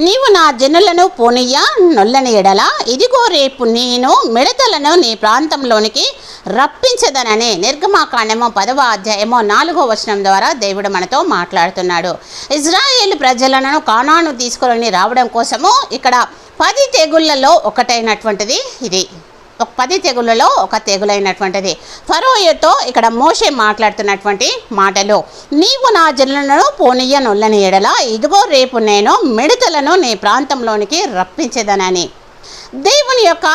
నీవు నా జనులను పోనీయ నొల్లని ఎడల ఇదిగో రేపు నేను మిడతలను నీ ప్రాంతంలోనికి రప్పించదనని నిర్గమాకాండము 10వ అధ్యాయము 4వ వచనం ద్వారా దేవుడు మనతో మాట్లాడుతున్నాడు. ఇజ్రాయేలు ప్రజలను కానాను తీసుకొని రావడం కోసము ఇక్కడ 10 తెగుళ్లలో ఒకటైనటువంటిది ఇది. 10 తెగుళ్లలో ఒక తెగులైనటువంటిది. ఫరోయోతో ఇక్కడ మోషే మాట్లాడుతున్నటువంటి మాటలు, నీవు నా జనులను పోనీయ నొల్లని ఎడల ఇదిగో రేపు నేను మిడతలను నీ ప్రాంతంలోనికి రప్పించేదనని. దేవుని యొక్క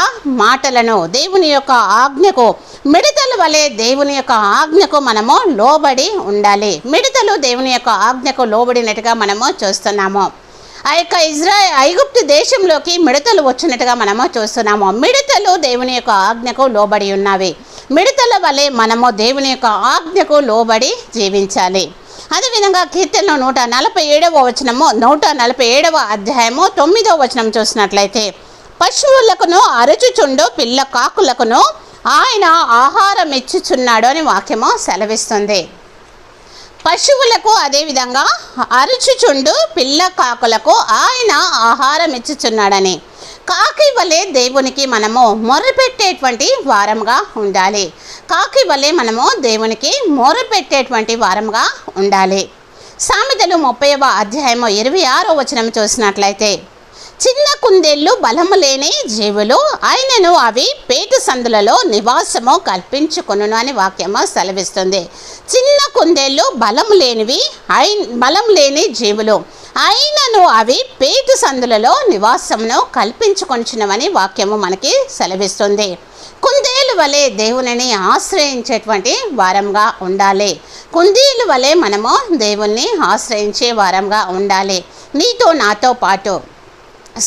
మాటలను, దేవుని యొక్క ఆజ్ఞకు, మిడతల వలె దేవుని యొక్క ఆజ్ఞకు మనము లోబడి ఉండాలి. మిడతలు దేవుని యొక్క ఆజ్ఞకు లోబడినట్టుగా మనము చూస్తున్నాము. ఆ యొక్క ఐగుప్తు దేశంలోకి మిడతలు వచ్చినట్టుగా మనము చూస్తున్నాము. మిడతలు దేవుని యొక్క ఆజ్ఞకు లోబడి ఉన్నవి. మిడతల వలె మనము దేవుని యొక్క ఆజ్ఞకు లోబడి జీవించాలి. అదేవిధంగా కీర్తనలో 147వ వచనము 147వ అధ్యాయము 9వ వచనం చూసినట్లయితే, పశువులకును అరుచుచుండు పిల్ల కాకులకును ఆయన ఆహారం ఇచ్చుచున్నాడు అని వాక్యము సెలవిస్తుంది. పశువులకు అదేవిధంగా అరుచుచుండు పిల్ల కాకులకు ఆయన ఆహారం ఇచ్చుచున్నాడని. కాకి వలె దేవునికి మనము మొరపెట్టేటువంటి వారంగా ఉండాలి. కాకి వలె మనము దేవునికి మొరపెట్టేటువంటి వారంగా ఉండాలి. సామెతలు 30వ అధ్యాయము 26వ వచనం చూసినట్లయితే, చిన్న కుందేళ్ళు బలము లేని జీవులు ఆయనను అవి పేటు సందులలో నివాసము కల్పించుకొనును అని వాక్యము సెలవిస్తుంది. చిన్న కుందేళ్ళు బలం లేని జీవులు ఆయనను అవి పేటు సందులలో నివాసమును కల్పించుకొనుచున్నవని వాక్యము మనకి సెలవిస్తుంది. కుందేలు వలె దేవునిని ఆశ్రయించేటువంటి వారంగా ఉండాలి. కుందేలు వలె మనము దేవుణ్ణి ఆశ్రయించే వారంగా ఉండాలి. నీతో నాతో పాటు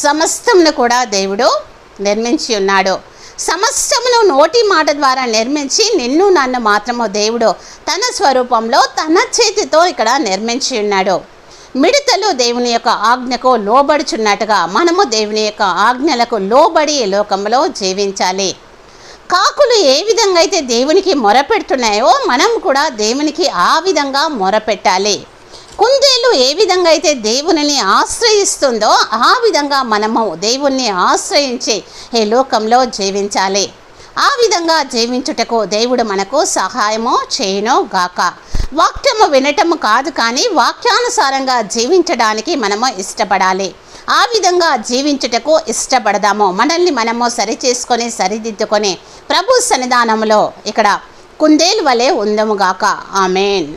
సమస్తమును కూడా దేవుడు నిర్మించి ఉన్నాడు. సమస్తమును నోటి మాట ద్వారా నిర్మించి నిన్ను నన్ను మాత్రము దేవుడు తన స్వరూపంలో తన చేతితో ఇక్కడ నిర్మించి ఉన్నాడు. మిడతలు దేవుని యొక్క ఆజ్ఞకు లోబడుచున్నట్టుగా మనము దేవుని యొక్క ఆజ్ఞలకు లోబడి ఈ లోకంలో జీవించాలి. కాకులు ఏ విధంగా అయితే దేవునికి మొరపెడుతున్నాయో మనం కూడా దేవునికి ఆ విధంగా మొరపెట్టాలి. కుందేలు ఏ విధంగా అయితే దేవునిని ఆశ్రయిస్తుందో ఆ విధంగా మనము దేవుణ్ణి ఆశ్రయించి ఈ లోకంలో జీవించాలి. ఆ విధంగా జీవించుటకు దేవుడు మనకు సహాయము చేయును గాక. వాక్యము వినటము కాదు, కానీ వాక్యానుసారంగా జీవించడానికి మనము ఇష్టపడాలి. ఆ విధంగా జీవించుటకు ఇష్టపడదాము. మనల్ని మనము సరిచేసుకొని సరిదిద్దుకొని ప్రభు సన్నిధానంలో ఇక్కడ కుందేలు వలె ఉందముగాక. ఆమేన్.